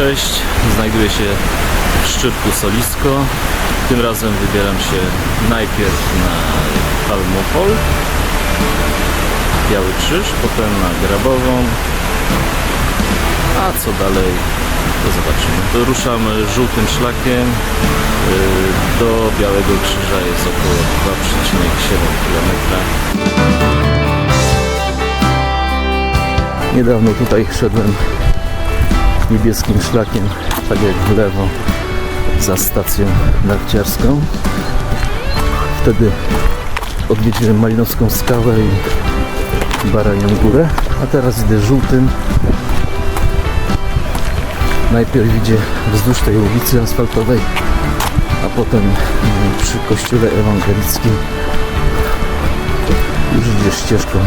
Cześć, znajduję się w szczytku Solisko. Tym razem wybieram się najpierw na Salmopol, Biały Krzyż, potem na Grabową, a co dalej to zobaczymy. To ruszamy żółtym szlakiem do Białego Krzyża, jest około 2,7 km. Niedawno tutaj szedłem niebieskim szlakiem, tak jak w lewo, za stacją narciarską. Wtedy odwiedziłem Malinowską Skałę i Baranią Górę, a teraz idę żółtym. Najpierw idzie wzdłuż tej ulicy asfaltowej, a potem przy kościele ewangelickim już idzie ścieżką.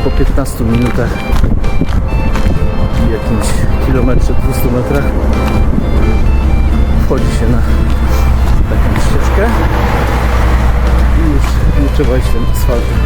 Po 15 minutach i jakimś kilometrze, 200 metrach wchodzi się na taką ścieżkę i już nie trzeba iść tym asfaltem.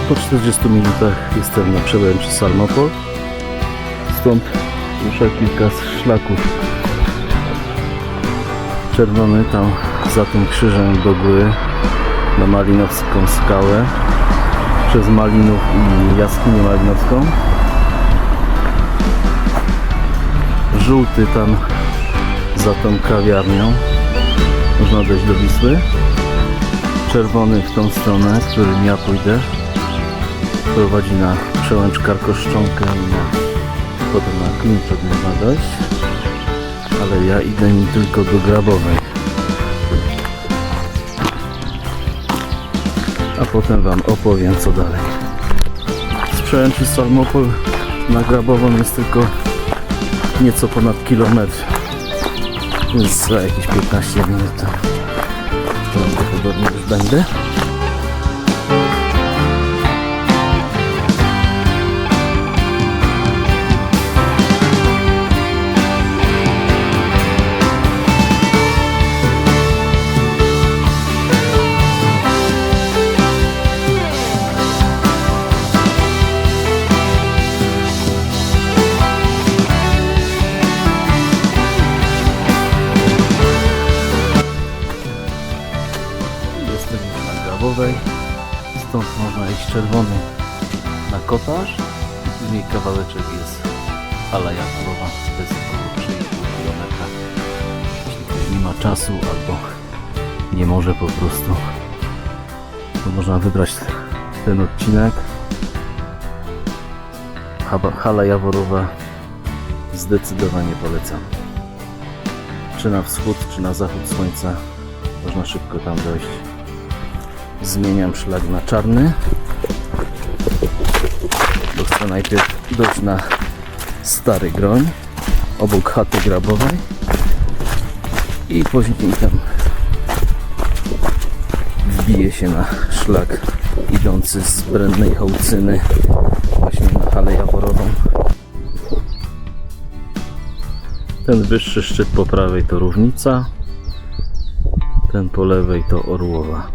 Po 40 minutach jestem na przełęczy przez Salmopol. Stąd rusza kilka szlaków. Czerwony tam za tym krzyżem do góry na Malinowską Skałę, przez Malinów i jaskinię malinowską. Żółty tam za tą kawiarnią, można dojść do Wisły. Czerwony w tą stronę, którym ja pójdę, prowadzi na przełęcz Karkoszczonkę i potem na Klimczak można dojść, ale ja idę nim tylko do Grabowej, a potem wam opowiem co dalej. Z przełęczy Salmopol na Grabową jest tylko nieco ponad kilometr, więc za jakieś 15 minut prawdopodobnie już będę. Stąd można iść czerwony na Kotarz, później kawałeczek jest Hala Jaworowa, to jest około 3,5 km. Jeśli ktoś nie ma czasu albo nie może po prostu, to można wybrać ten odcinek. Hala Jaworowa zdecydowanie polecam. Czy na wschód, czy na zachód słońca, można szybko tam dojść. Zmieniam szlak na czarny, bo chcę najpierw dojść na Stary Groń obok chaty Grabowej i później tam wbiję się na szlak idący z Brennej Hołcyny właśnie na Halę Jaworową. Ten wyższy szczyt po prawej to Równica, ten po lewej to Orłowa.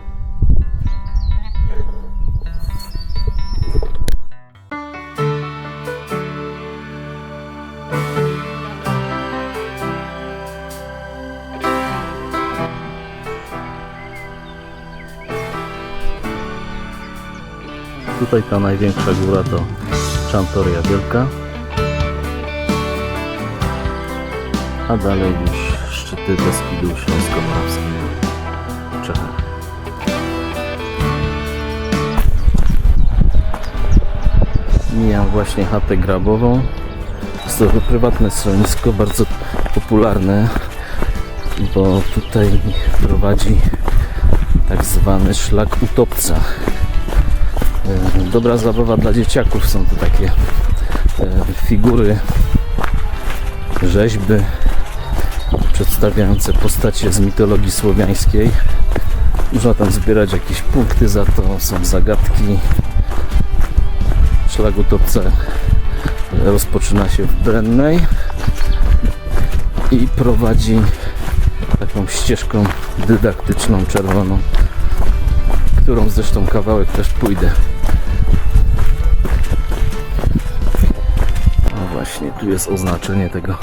Tutaj ta największa góra to Czantoria Wielka, a dalej już szczyty Beskidu Śląsko-Morawskiego w Czechach. Mijam właśnie chatę grabową. Jest to prywatne schronisko, bardzo popularne, bo tutaj prowadzi tak zwany szlak utopca. Dobra zabawa dla dzieciaków. Są to takie figury, rzeźby przedstawiające postacie z mitologii słowiańskiej. Można tam zbierać jakieś punkty za to, są zagadki. Szlak utopca rozpoczyna się w Brennej i prowadzi taką ścieżką dydaktyczną, czerwoną, którą zresztą kawałek też pójdę. No właśnie, tu jest oznaczenie tego.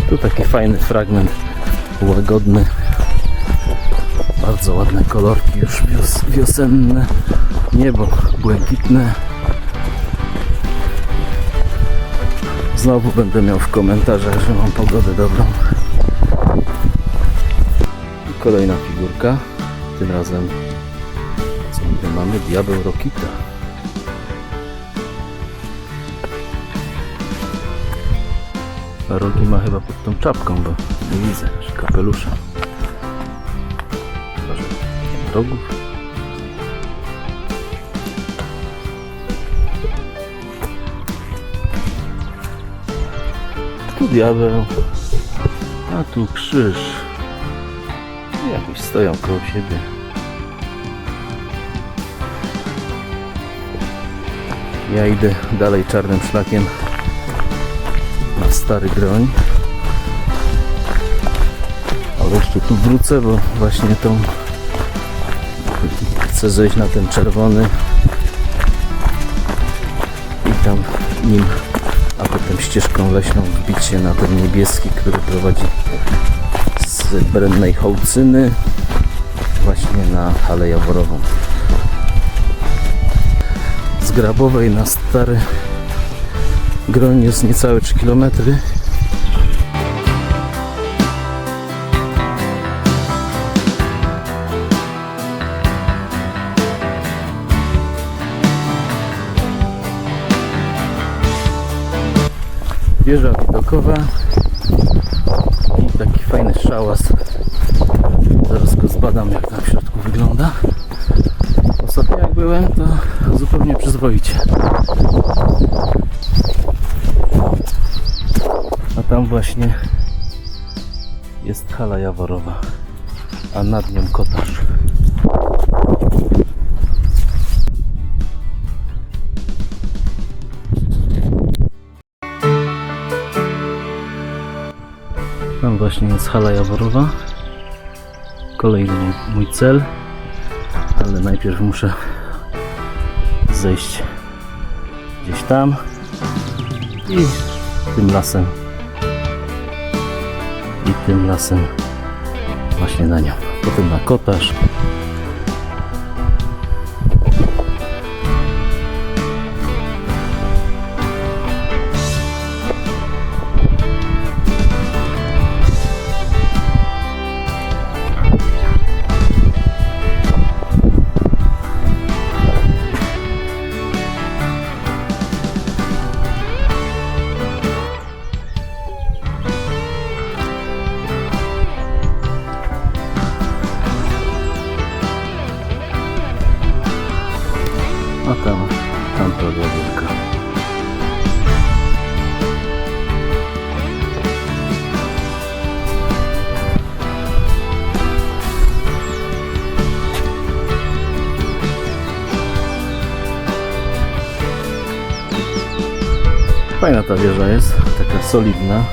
Tu taki fajny fragment, łagodny, bardzo ładne kolorki, już wiosenne, niebo błękitne. Znowu będę miał w komentarzach, że mam pogodę dobrą. I kolejna figurka, tym razem co my mamy? Diabeł Rokita. Rogi ma chyba pod tą czapką, bo nie widzę, że kapelusza. Chyba, że nie ma rogów. Tu diabeł, a tu krzyż. I jakoś stoją koło siebie. Ja idę dalej czarnym szlakiem na Stary Groń, ale jeszcze tu wrócę, bo właśnie tą chcę zejść na ten czerwony i tam nim, a potem ścieżką leśną wbić się na ten niebieski, który prowadzi z Brennej Hołcyny właśnie na Halę Jaworową. Z Grabowej na Stary Groń jest niecałe 3 km. Wieża widokowa i taki fajny szałas. Zaraz go zbadam, jak tam w środku wygląda. Ostatnio jak byłem, to zupełnie przyzwoicie. A tam właśnie jest Hala Jaworowa, a nad nią kotarz. Tam właśnie jest Hala Jaworowa. Kolejny mój cel, ale najpierw muszę zejść gdzieś tam i tym lasem właśnie na nią, potem na kotarz. A tam ta wielka. Fajna ta wieża jest, taka solidna,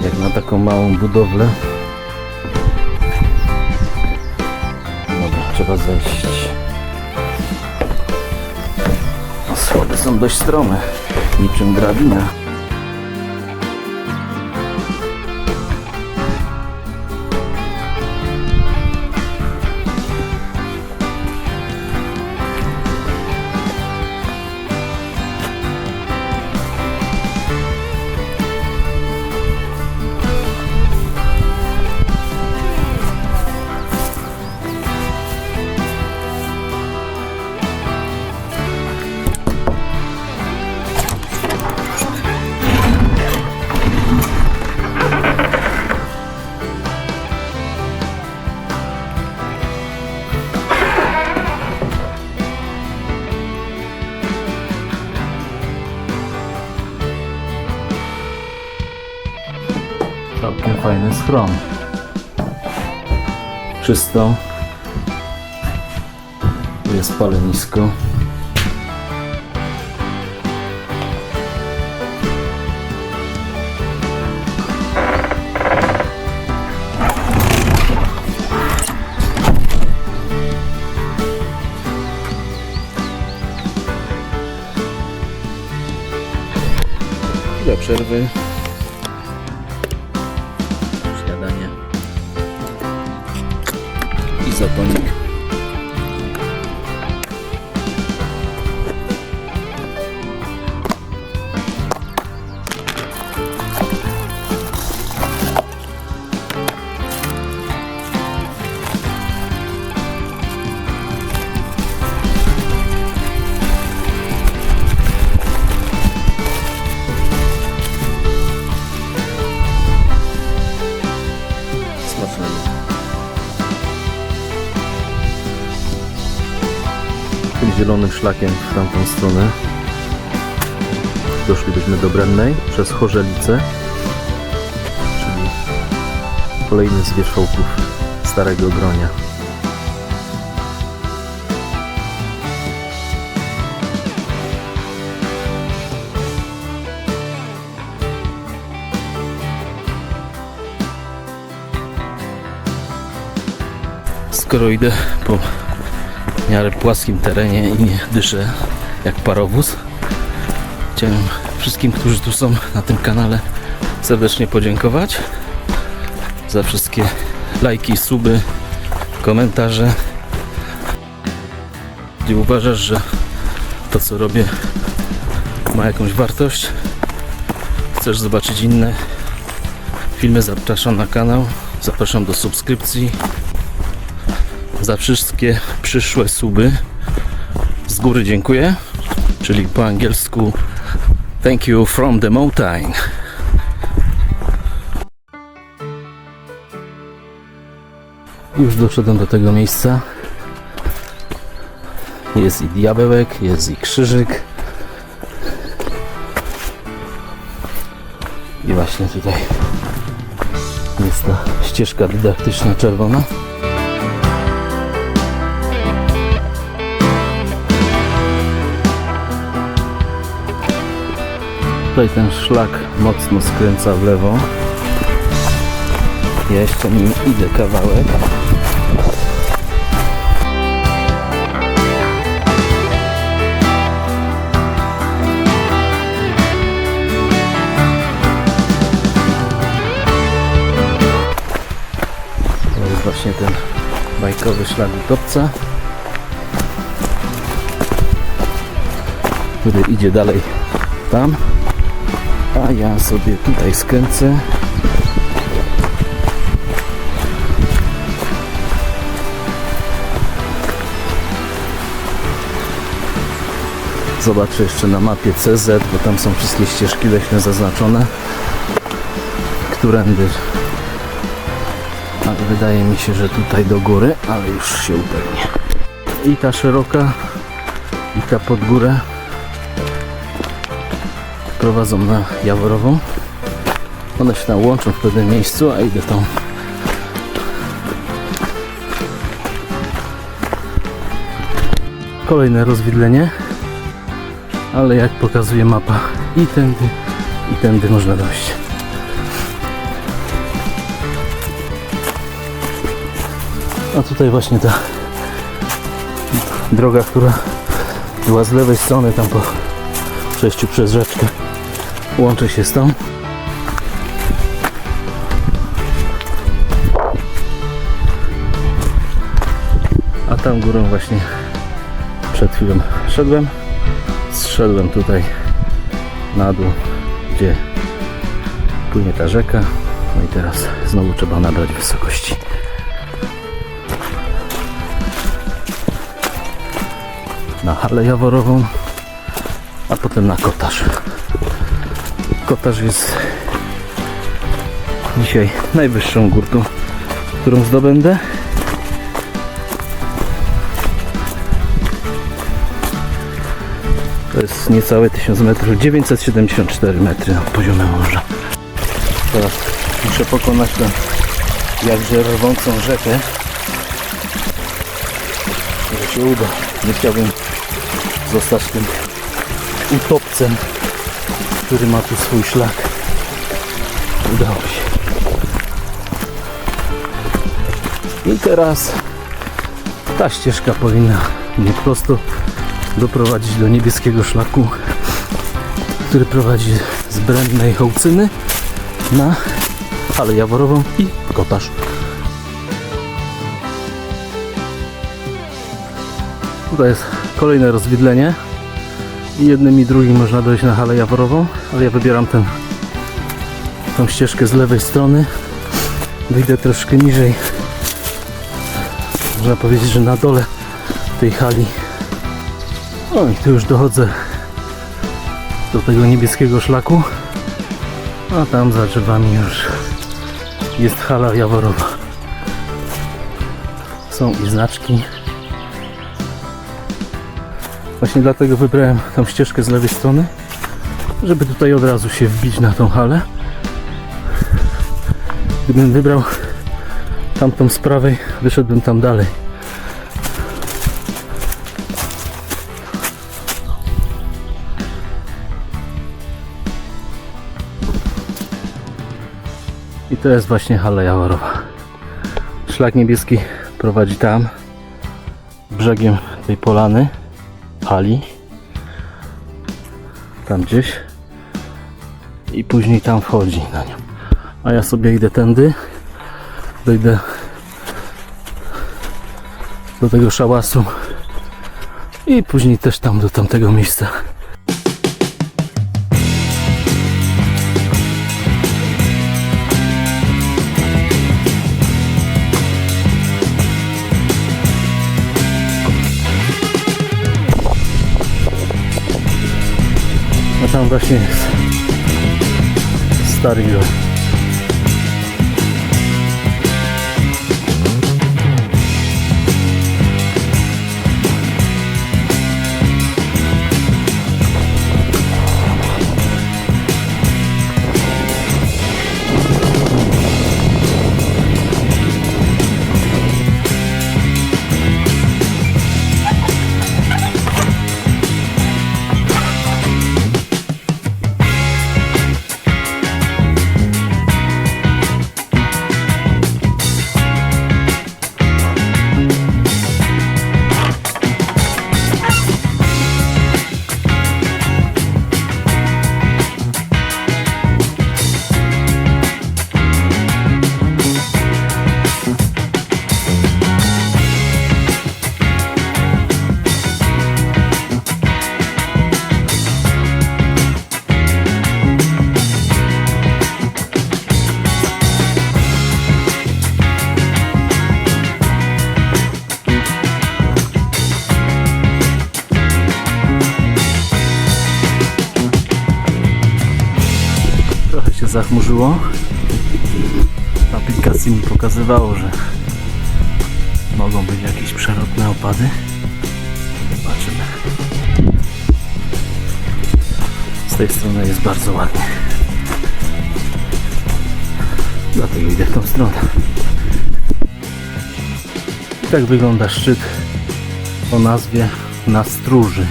jak na taką małą budowlę. Dobra, trzeba zejść. Schody są dość strome, niczym drabina. Całkiem fajny schron. Czysto. Tu jest palenisko. Chwila przerwy. Śniadanie. Izotonik. Tym zielonym szlakiem w tamtą stronę doszlibyśmy do Brennej przez Chorzelice, czyli kolejny z wierzchołków Starego Gronia. Skoro idę po w miarę płaskim terenie i nie dyszę jak parowóz, chciałem wszystkim, którzy tu są na tym kanale, serdecznie podziękować za wszystkie lajki, suby, komentarze. Jeśli uważasz, że to, co robię, ma jakąś wartość, chcesz zobaczyć inne filmy, zapraszam na kanał, zapraszam do subskrypcji. Za wszystkie przyszłe suby z góry dziękuję, czyli po angielsku thank you from the mountain. Już doszedłem do tego miejsca. Jest i diabełek, jest i krzyżyk. I właśnie tutaj jest ta ścieżka dydaktyczna czerwona. Tutaj ten szlak mocno skręca w lewo. Ja jeszcze nim idę kawałek. To jest właśnie ten bajkowy szlak Witowca, który idzie dalej tam. A ja sobie tutaj skręcę. Zobaczę jeszcze na mapie CZ, bo tam są wszystkie ścieżki leśne zaznaczone, którędy. Ale wydaje mi się, że tutaj do góry, ale już się upewnię. I ta szeroka, i ta pod górę prowadzą na Jaworową. One się tam łączą w pewnym miejscu, a idę tam. Kolejne rozwidlenie, ale jak pokazuje mapa, i tędy można dojść. A tutaj właśnie ta droga, która była z lewej strony, tam po przejściu przez rzeczkę, łączy się z tą. A tam górą właśnie przed chwilą zszedłem tutaj na dół, gdzie płynie ta rzeka. No i teraz znowu trzeba nabrać wysokości. Na halę jaworową, a potem na kotarz. Kotarz jest dzisiaj najwyższą górką, którą zdobędę. To jest niecałe 1000 metrów, 974 metry nad poziomem morza. Teraz muszę pokonać tę jakże rwącą rzekę. Może się uda. Nie chciałbym zostać tym utopcem, który ma tu swój szlak. Udało się. I teraz ta ścieżka powinna mnie prosto doprowadzić do niebieskiego szlaku, który prowadzi z Brennej Hołcyny na halę jaworową i kotarz. Tutaj jest kolejne rozwidlenie i jednym i drugim można dojść na halę jaworową, ale ja wybieram tą ścieżkę z lewej strony. Wyjdę troszkę niżej, można powiedzieć, że na dole tej hali. O, i tu już dochodzę do tego niebieskiego szlaku, a tam za drzewami już jest hala jaworowa. Są i znaczki. Właśnie dlatego wybrałem tą ścieżkę z lewej strony, żeby tutaj od razu się wbić na tą halę. Gdybym wybrał tamtą z prawej, wyszedłbym tam dalej. I to jest właśnie hala jaworowa. Szlak niebieski prowadzi tam, brzegiem tej polany, hali, tam gdzieś, i później tam wchodzi na nią. A ja sobie idę tędy, dojdę do tego szałasu i później też tam do tamtego miejsca. A tam właśnie jest Stary Grób. Zachmurzyło. W aplikacji mi pokazywało, że mogą być jakieś przelotne opady. Zobaczymy. Z tej strony jest bardzo ładnie. Dlatego idę w tą stronę. I tak wygląda szczyt o nazwie Na Stróży.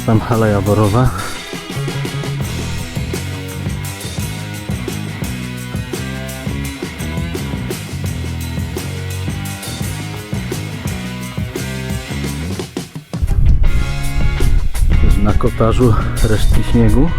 tam hala jaworowa. Na kotarzu resztki śniegu.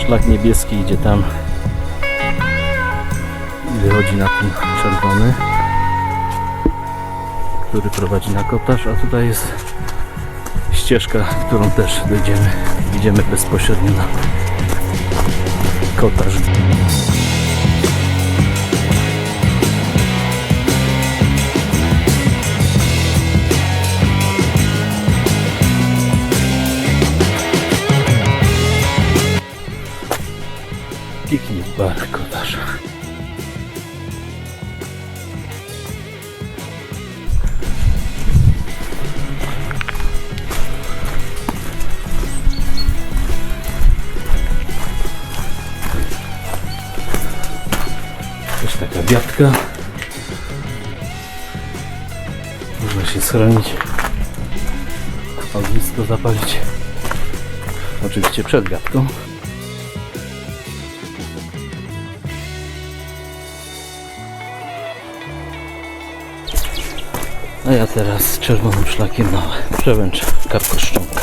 Szlak niebieski idzie tam i wychodzi na ten czerwony, który prowadzi na kotarz, a tutaj jest ścieżka, którą też dojdziemy. Idziemy bezpośrednio na kotarz. Piknik bar kotarz. Też taka wiatka. Można się schronić, ognisko zapalić. Oczywiście przed wiatką. A ja teraz czerwonym szlakiem na Przełęcz Karkoszczonka.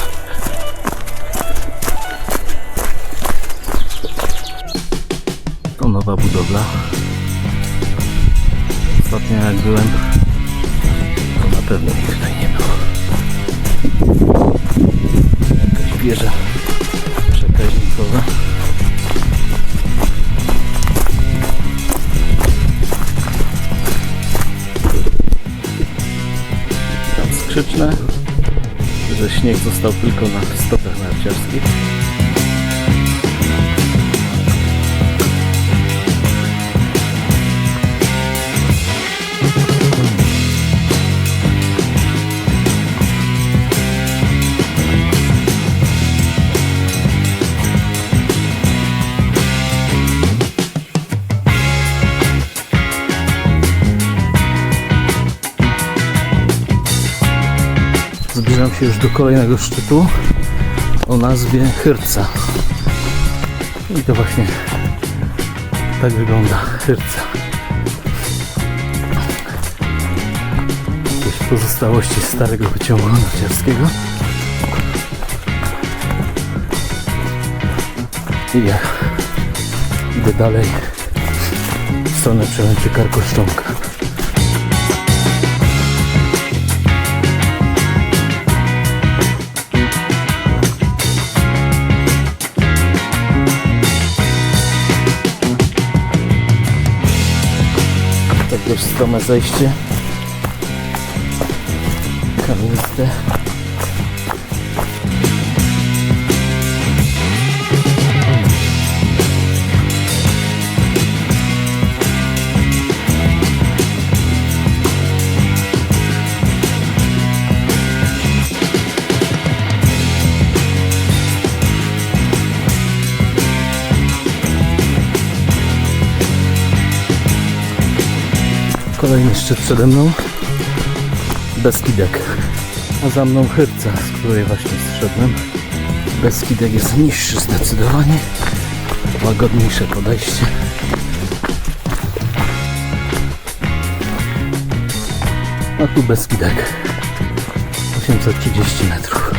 To nowa budowla. Ostatnio jak byłem, to na pewno ich tutaj nie było. Jakaś wieża przekaźnikowa. Skrzyczne, że śnieg został tylko na stopach narciarskich. Zbliżam się już do kolejnego szczytu o nazwie Chyrca. I to właśnie tak wygląda Chyrca. Jakieś pozostałości starego wyciągu narciarskiego. I ja idę dalej w stronę Przełęczy Karkoszczonka. Dość strome zejście, kamieniste. Kolejny szczyt przede mną, Beskidek. A za mną Chyrca, z której właśnie zszedłem. Beskidek jest niższy zdecydowanie. Łagodniejsze podejście. A tu Beskidek. 830 metrów.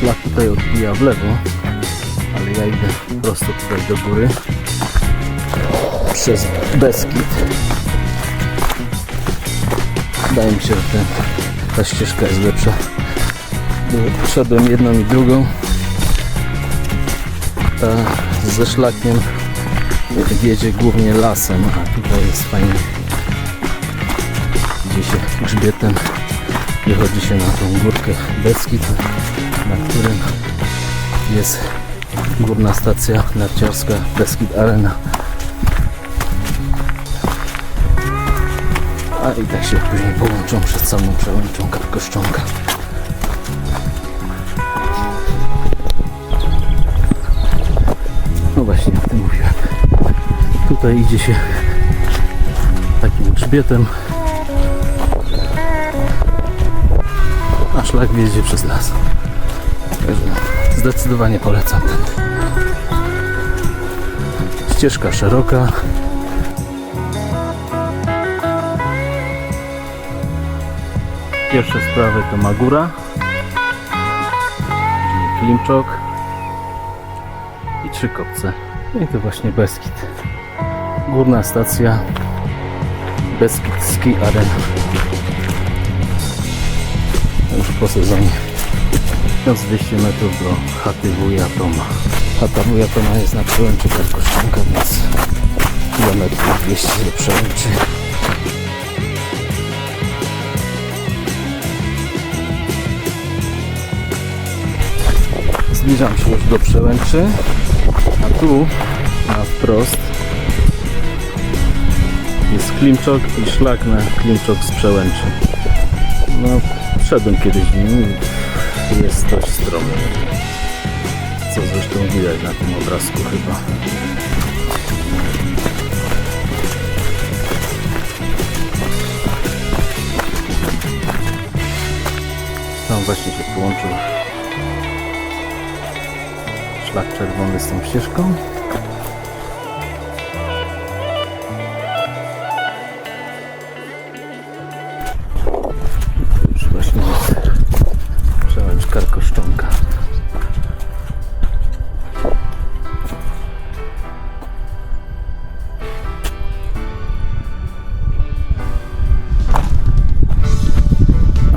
Szlak tutaj odbija w lewo, ale ja idę prosto tutaj do góry przez Beskid. Wydaje mi się, że ta ścieżka jest lepsza. Szedłem jedną i drugą. Ta ze szlakiem wiedzie głównie lasem, a tutaj jest fajnie. Idzie się grzbietem, wychodzi się na tą górkę Beskid, na którym jest górna stacja narciarska Beskid Arena. A i tak się później połączą przez samą przełęczą Karkoszczonka. No właśnie, o tym mówiłem. Tutaj idzie się takim grzbietem, a szlak wiedzie przez las. Także zdecydowanie polecam ten. Ścieżka szeroka. Pierwsze z prawej to Magura, później Klimczok i 3 kopce. I to właśnie Beskid. Górna stacja Beskid Ski Arena. Już po sezonie. 1200 metrów do chaty wuja Toma. Chata wuja Toma jest na przełęczy Karkoszczonka, więc kilometrów 200 do przełęczy. Zbliżam się już do przełęczy, a tu na wprost jest Klimczok i szlak na Klimczok z przełęczy. No, szedłem kiedyś nim, jest dość stromy, co zresztą widać na tym obrazku chyba. Tam właśnie się połączył szlak czerwony z tą ścieżką. Już właśnie jest przełęcz Karkoszczonka.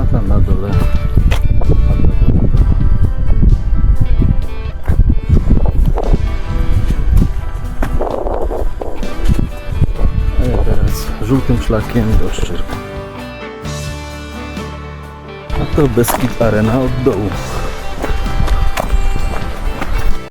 A tam na dole żółtym szlakiem do Szczyrku. A to Beskid Arena od dołu.